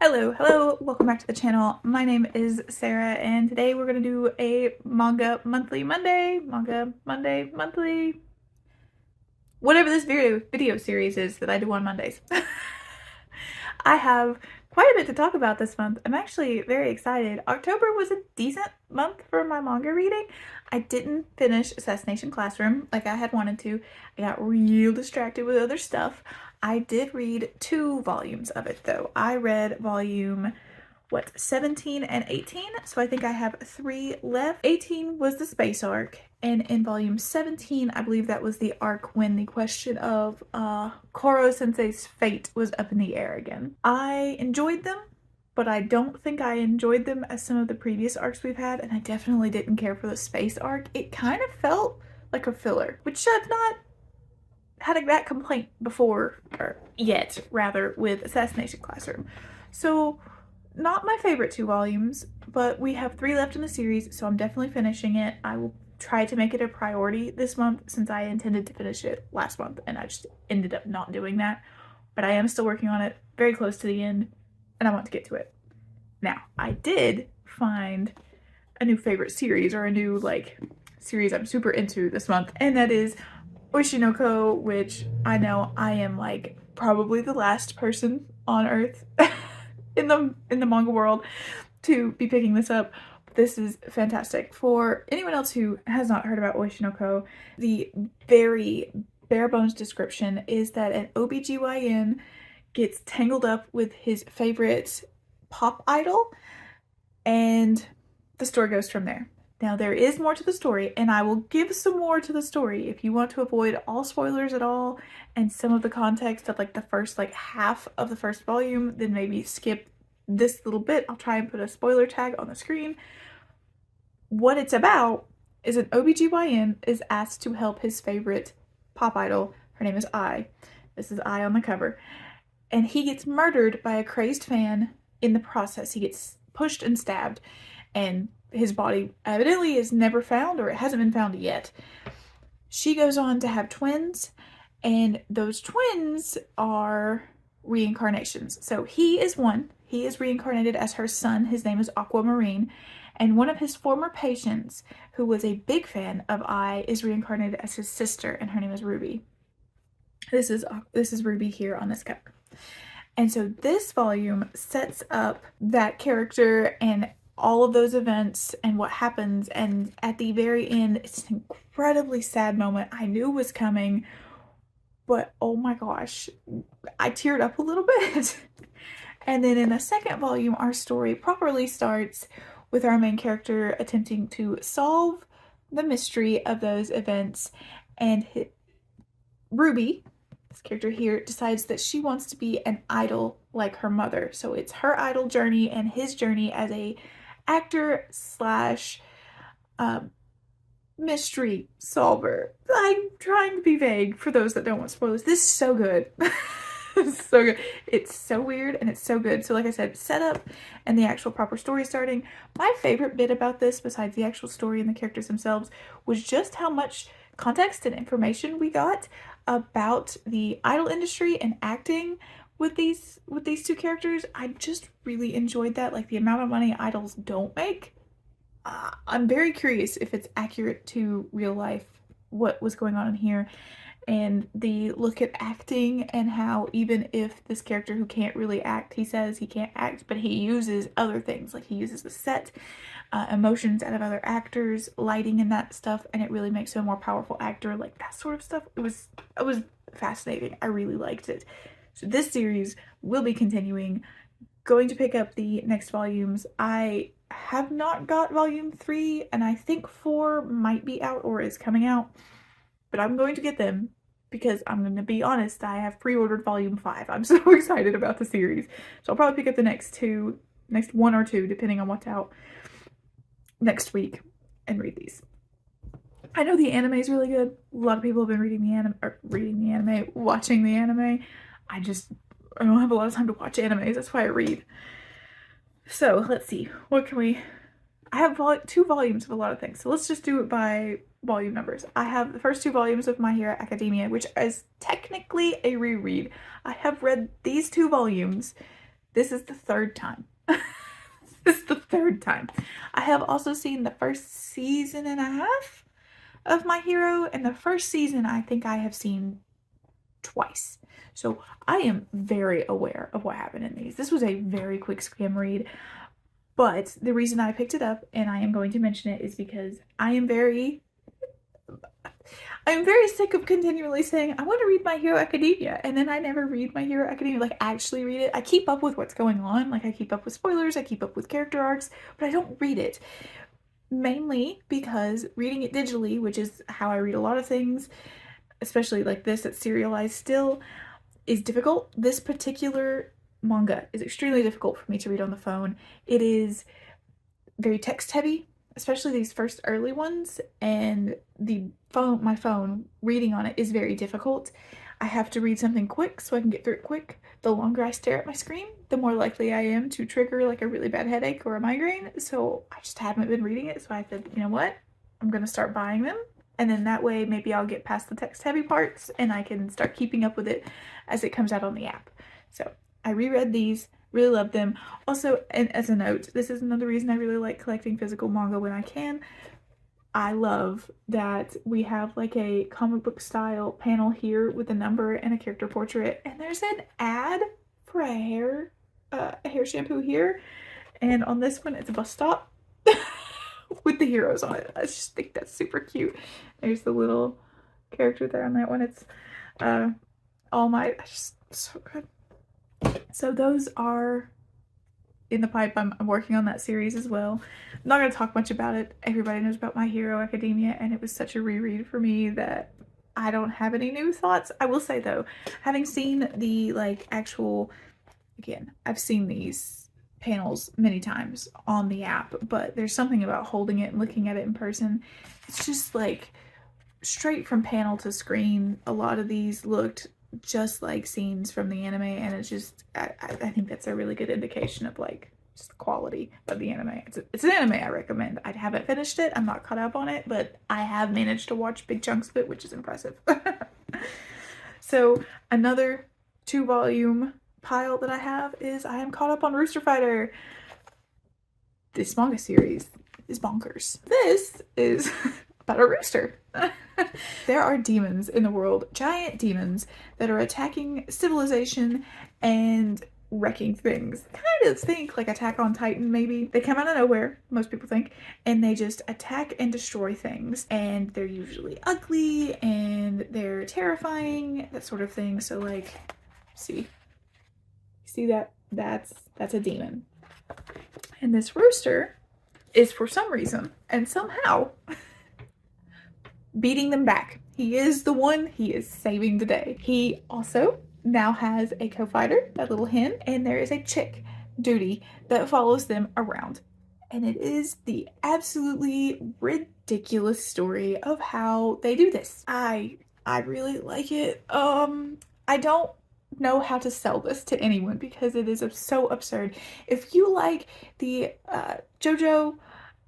Hello, welcome back to the channel. My name is Sarah and today we're going to do a manga monthly Monday, whatever this video series is that I do on Mondays. I have quite a bit to talk about this month. I'm actually very excited. October was a decent month for my manga reading. I didn't finish Assassination Classroom like I had wanted to. I got real distracted with other stuff. I did read 2 volumes of it though. I read volume 17 and 18, so I think I have 3 left. 18 was the space arc, and in volume 17 I believe that was the arc when the question of Koro Sensei's fate was up in the air again. I enjoyed them, but I don't think I enjoyed them as some of the previous arcs we've had, and I definitely didn't care for the space arc. It kind of felt like a filler, which I've not had that complaint before, or yet rather, with Assassination Classroom. So not my favorite 2 volumes, but we have 3 left in the series, so I'm definitely finishing it. I will try to make it a priority this month since I intended to finish it last month and I just ended up not doing that. But I am still working on it, very close to the end, and I want to get to it. Now, I did find a new favorite series, or a new series I'm super into this month, and that is Oshinoko, which I know I am probably the last person on earth in the manga world to be picking this up. This is fantastic. For anyone else who has not heard about Oshinoko, the very bare bones description is that an OBGYN gets tangled up with his favorite pop idol, and the story goes from there. Now, there is more to the story, and I will give some more to the story. If you want to avoid all spoilers at all and some of the context of the first half of the first volume, then maybe skip this little bit. I'll try and put a spoiler tag on the screen. What it's about is an OBGYN is asked to help his favorite pop idol. Her name is Ai. This is Ai on the cover. And he gets murdered by a crazed fan in the process. He gets pushed and stabbed, and his body evidently is never found, or it hasn't been found yet. She goes on to have twins, and those twins are reincarnations. So he is one. He is reincarnated as her son. His name is Aquamarine. And one of his former patients, who was a big fan of Ai, is reincarnated as his sister, and her name is Ruby. This is Ruby here on this cover. And so this volume sets up that character and all of those events and what happens, and at the very end it's an incredibly sad moment I knew was coming, but oh my gosh, I teared up a little bit. And then in the second volume, our story properly starts with our main character attempting to solve the mystery of those events, and Ruby, this character here, decides that she wants to be an idol like her mother. So it's her idol journey and his journey as a actor slash mystery solver. I'm trying to be vague for those that don't want spoilers. This is so good. It's so good. It's so weird and it's so good. So like I said, setup and the actual proper story starting. My favorite bit about this, besides the actual story and the characters themselves, was just how much context and information we got about the idol industry and acting with these 2 characters. I just really enjoyed that, the amount of money idols don't make. I'm very curious if it's accurate to real life, what was going on in here, and the look at acting, and how even if this character who can't really act, he says he can't act, but he uses other things, he uses the set, emotions out of other actors, lighting and that stuff, and it really makes him a more powerful actor, that sort of stuff. It was fascinating. I really liked it. So this series will be continuing, going to pick up the next volumes. I have not got volume 3, and I think 4 might be out or is coming out, but I'm going to get them because I'm going to be honest, I have pre-ordered volume 5. I'm so excited about the series. So I'll probably pick up the next 1 or 2, depending on what's out next week, and read these. I know the anime is really good. A lot of people have been watching the anime. I don't have a lot of time to watch animes. That's why I read. So let's see. I have 2 volumes of a lot of things. So let's just do it by volume numbers. I have the first 2 volumes of My Hero Academia, which is technically a reread. I have read these 2 volumes This is the third time. This is the third time. I have also seen the first season and a half of My Hero, and the first season I think I have seen twice. So I am very aware of what happened in these. This was a very quick skim read, but the reason I picked it up, and I am going to mention it, is because I'm very sick of continually saying, I want to read My Hero Academia, and then I never read My Hero Academia, like actually read it. I keep up with what's going on, like I keep up with spoilers, I keep up with character arcs, but I don't read it. Mainly because reading it digitally, which is how I read a lot of things, especially like this that's serialized still, is difficult. This particular manga is extremely difficult for me to read on the phone. It is very text heavy, especially these first early ones, and my phone reading on it is very difficult. I have to read something quick so I can get through it quick. The longer I stare at my screen, the more likely I am to trigger like a really bad headache or a migraine. So I just haven't been reading it. So I said, you know what? I'm gonna start buying them. And then that way maybe I'll get past the text heavy parts and I can start keeping up with it as it comes out on the app. So I reread these, really love them. Also, and as a note, this is another reason I really like collecting physical manga when I can. I love that we have like a comic book style panel here with a number and a character portrait, and there's an ad for a hair shampoo here, and on this one it's a bus stop with the heroes on it. I just think that's super cute. There's the little character there on that one. It's All Might. Just so good. So those are in the pipe. I'm working on that series as well. I'm not going to talk much about it. Everybody knows about My Hero Academia, and it was such a reread for me that I don't have any new thoughts. I will say though, having seen the like actual, again, I've seen these panels many times on the app, but there's something about holding it and looking at it in person. It's just like straight from panel to screen. A lot of these looked just like scenes from the anime, and it's just I think that's a really good indication of like just the quality of the anime. It's an anime I recommend. I haven't finished it, I'm not caught up on it, but I have managed to watch big chunks of it, which is impressive. So another 2-volume pile that I have is I am caught up on Rooster Fighter. This manga series is bonkers. This is about a rooster. There are demons in the world, giant demons that are attacking civilization and wrecking things. Kind of think like Attack on Titan maybe. They come out of nowhere, most people think, and they just attack and destroy things. And they're usually ugly and they're terrifying, that sort of thing. So like, see that? That's a demon. And this rooster is for some reason and somehow beating them back. He is the one, he is saving the day. He also now has a co-fighter, that little hen, and there is a chick, Duty, that follows them around. And it is the absolutely ridiculous story of how they do this. I really like it. I don't know how to sell this to anyone because it is so absurd. If you like the JoJo,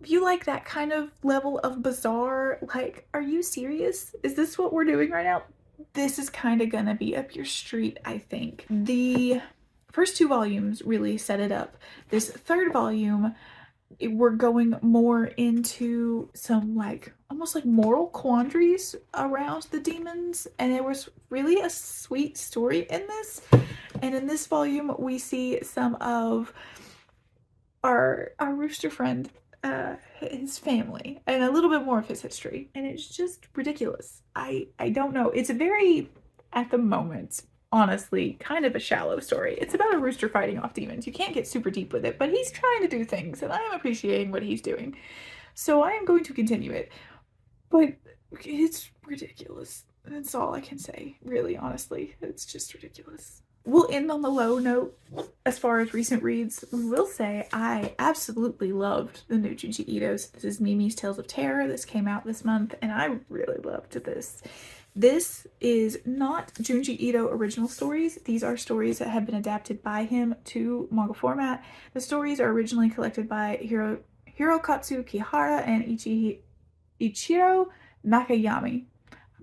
if you like that kind of level of bizarre, like, are you serious? Is this what we're doing right now? This is kind of gonna be up your street, I think. The first 2 volumes really set it up. This 3rd volume, we're going more into some like almost like moral quandaries around the demons, and there was really a sweet story in this. And in this volume we see some of our rooster friend, his family, and a little bit more of his history, and it's just ridiculous. I don't know, it's a very, at the moment, honestly, kind of a shallow story. It's about a rooster fighting off demons. You can't get super deep with it, but he's trying to do things, and I am appreciating what he's doing. So I am going to continue it, but it's ridiculous. That's all I can say, really, honestly. It's just ridiculous. We'll end on the low note as far as recent reads. We will say I absolutely loved the new Junji Ito's. This is Mimi's Tales of Terror. This came out this month, and I really loved this. This is not Junji Ito original stories. These are stories that have been adapted by him to manga format. The stories are originally collected by Hirokatsu Kihara and Ichiro Nakayami.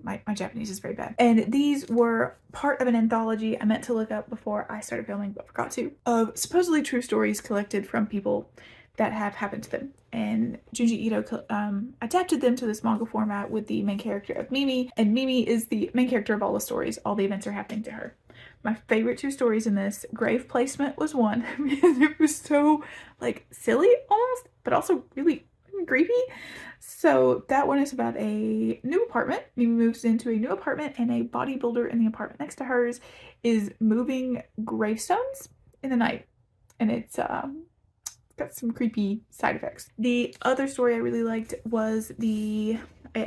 My Japanese is very bad. And these were part of an anthology I meant to look up before I started filming, but forgot to, of supposedly true stories collected from people that have happened to them. And Junji Ito adapted them to this manga format with the main character of Mimi, and Mimi is the main character of all the stories. All the events are happening to her. My favorite 2 stories in this, Grave Placement was one, because it was so, like, silly almost, but also really creepy. So that one is about a new apartment. Mimi moves into a new apartment, and a bodybuilder in the apartment next to hers is moving gravestones in the night. And it's got some creepy side effects. The other story I really liked was I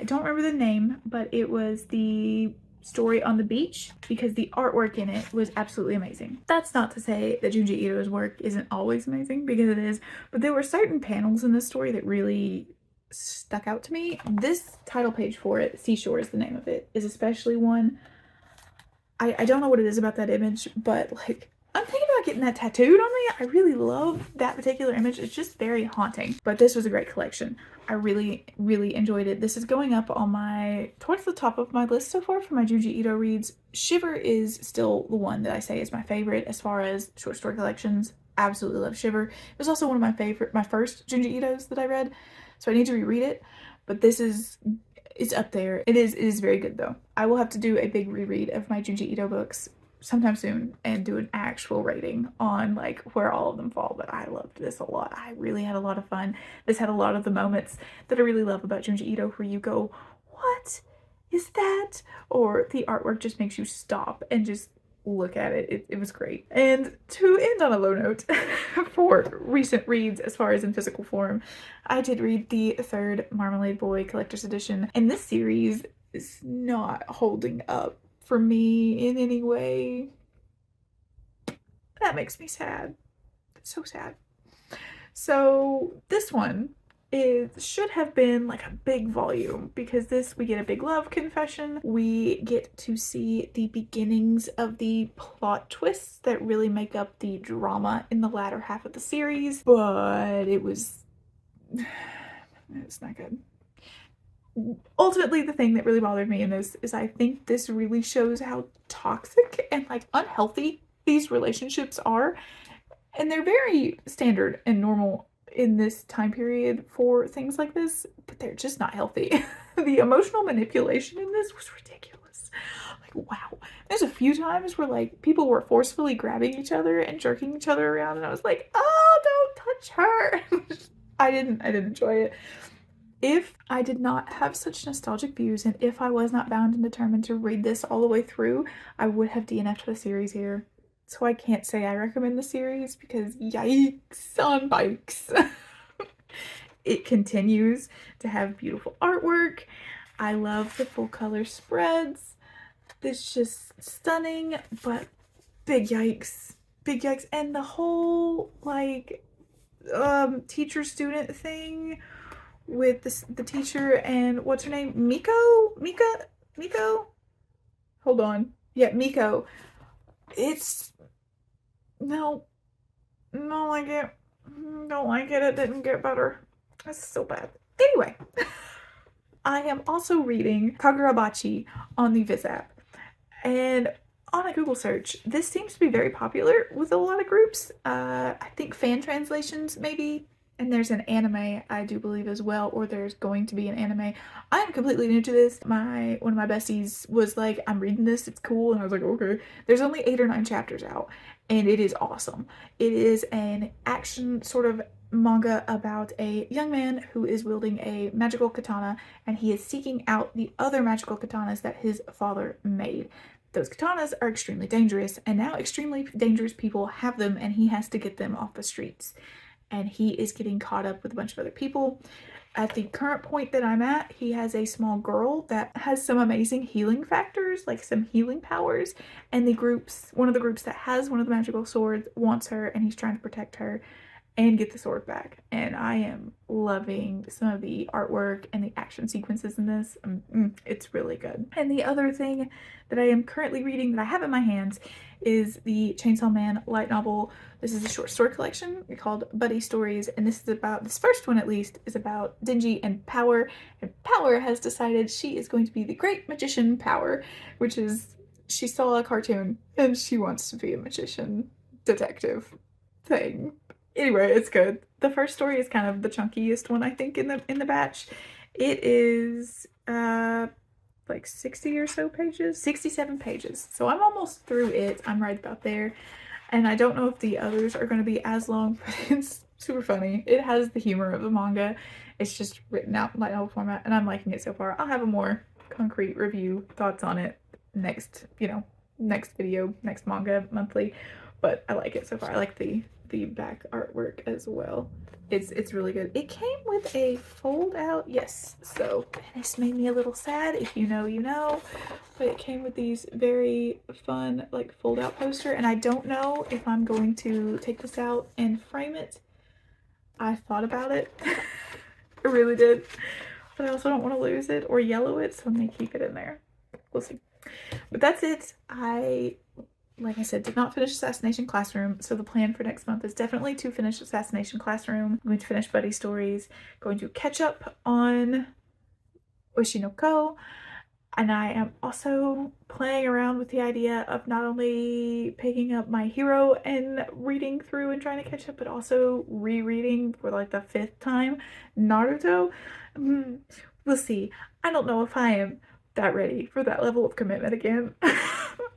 don't remember the name, but it was the story on the beach, because the artwork in it was absolutely amazing. That's not to say that Junji Ito's work isn't always amazing, because it is, but there were certain panels in this story that really stuck out to me. This title page for it, Seashore is the name of it, is especially one. I don't know what it is about that image, but like, I'm thinking about getting that tattooed on me. I really love that particular image. It's just very haunting. But this was a great collection. I really, really enjoyed it. This is going up on towards the top of my list so far for my Junji Ito reads. Shiver is still the one that I say is my favorite as far as short story collections. Absolutely love Shiver. It was also one of my first Junji Itos that I read, so I need to reread it. But this is, it's up there. It is very good though. I will have to do a big reread of my Junji Ito books sometime soon and do an actual rating on like where all of them fall, but I loved this a lot. I really had a lot of fun. This had a lot of the moments that I really love about Junji Ito where you go, what is that? Or the artwork just makes you stop and just look at it. It was great. And to end on a low note for recent reads as far as in physical form, I did read the 3rd Marmalade Boy Collector's Edition, and this series is not holding up for me in any way. That makes me sad. It's so sad. So this one should have been like a big volume, because we get a big love confession. We get to see the beginnings of the plot twists that really make up the drama in the latter half of the series, but it's not good. Ultimately, the thing that really bothered me in this is I think this really shows how toxic and like unhealthy these relationships are, and they're very standard and normal in this time period for things like this, but they're just not healthy. The emotional manipulation in this was ridiculous. Like, wow. There's a few times where like people were forcefully grabbing each other and jerking each other around, and I was like, oh, don't touch her. I didn't enjoy it. If I did not have such nostalgic views, and if I was not bound and determined to read this all the way through, I would have DNF'd the series here. So I can't say I recommend the series, because yikes on bikes. It continues to have beautiful artwork. I love the full color spreads. It's just stunning, but big yikes. Big yikes. And the whole like teacher-student thing with the teacher and what's her name? Miko? Hold on. Yeah, Miko. It's no, don't like it. Don't like it. It didn't get better. That's so bad. Anyway, I am also reading Kagurabachi on the Viz app, and on a Google search, this seems to be very popular with a lot of groups. I think fan translations maybe. And there's an anime, I do believe, as well, or there's going to be an anime. I am completely new to this. One of my besties was like, I'm reading this, it's cool. And I was like, okay. There's only 8 or 9 chapters out, and it is awesome. It is an action sort of manga about a young man who is wielding a magical katana, and he is seeking out the other magical katanas that his father made. Those katanas are extremely dangerous, and now extremely dangerous people have them, and he has to get them off the streets. And he is getting caught up with a bunch of other people. At the current point that I'm at, he has a small girl that has some amazing healing factors, like some healing powers, and one of the groups that has one of the magical swords wants her, and he's trying to protect her. and get the sword back. And I am loving some of the artwork and the action sequences in this. It's really good. And the other thing that I am currently reading that I have in my hands is the Chainsaw Man light novel. This is a short story collection called Buddy Stories, and this is about, this first one at least, is about Denji and Power. And Power has decided she is going to be the great magician Power, which is, she saw a cartoon and she wants to be a magician detective thing. Anyway, it's good. The first story is kind of the chunkiest one, I think, in the batch. It is like 60 or so pages, 67 pages. So I'm almost through it. I'm right about there. And I don't know if the others are going to be as long, but it's super funny. It has the humor of the manga. It's just written out in light novel format, and I'm liking it so far. I'll have a more concrete review thoughts on it next, next video, next manga monthly. But I like it so far. I like the back artwork as well. It's really good. It came with a fold out, yes, so this made me a little sad. If you know, you know, but it came with these very fun like fold out poster, and I don't know if I'm going to take this out and frame it. I thought about it. I really did, but I also don't want to lose it or yellow it, so I'm gonna keep it in there. We'll see. But that's it. Like I said, did not finish Assassination Classroom, so the plan for next month is definitely to finish Assassination Classroom. I'm going to finish Buddy Stories, going to catch up on Oishi no Ko, and I am also playing around with the idea of not only picking up My Hero and reading through and trying to catch up, but also rereading for like the 5th time Naruto. We'll see. I don't know if I am that ready for that level of commitment again.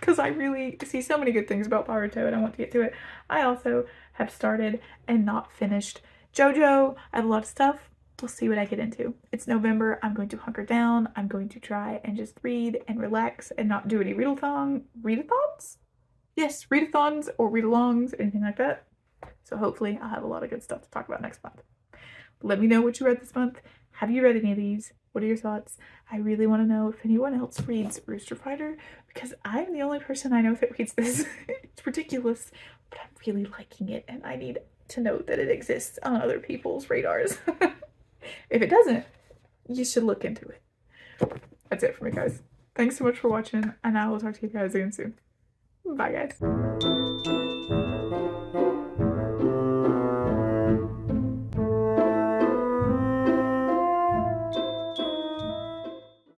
Because I really see so many good things about Naruto and I want to get to it. I also have started and not finished JoJo. I have a lot of stuff. We'll see what I get into. It's November. I'm going to hunker down. I'm going to try and just read and relax and not do any readathons? Yes, readathons or read-alongs, anything like that. So hopefully I'll have a lot of good stuff to talk about next month. Let me know what you read this month. Have you read any of these? What are your thoughts? I really want to know if anyone else reads Rooster Fighter, because I'm the only person I know that reads this. It's ridiculous, but I'm really liking it, and I need to know that it exists on other people's radars. If it doesn't, you should look into it. That's it for me, guys. Thanks so much for watching, and I will talk to you guys again soon. Bye, guys.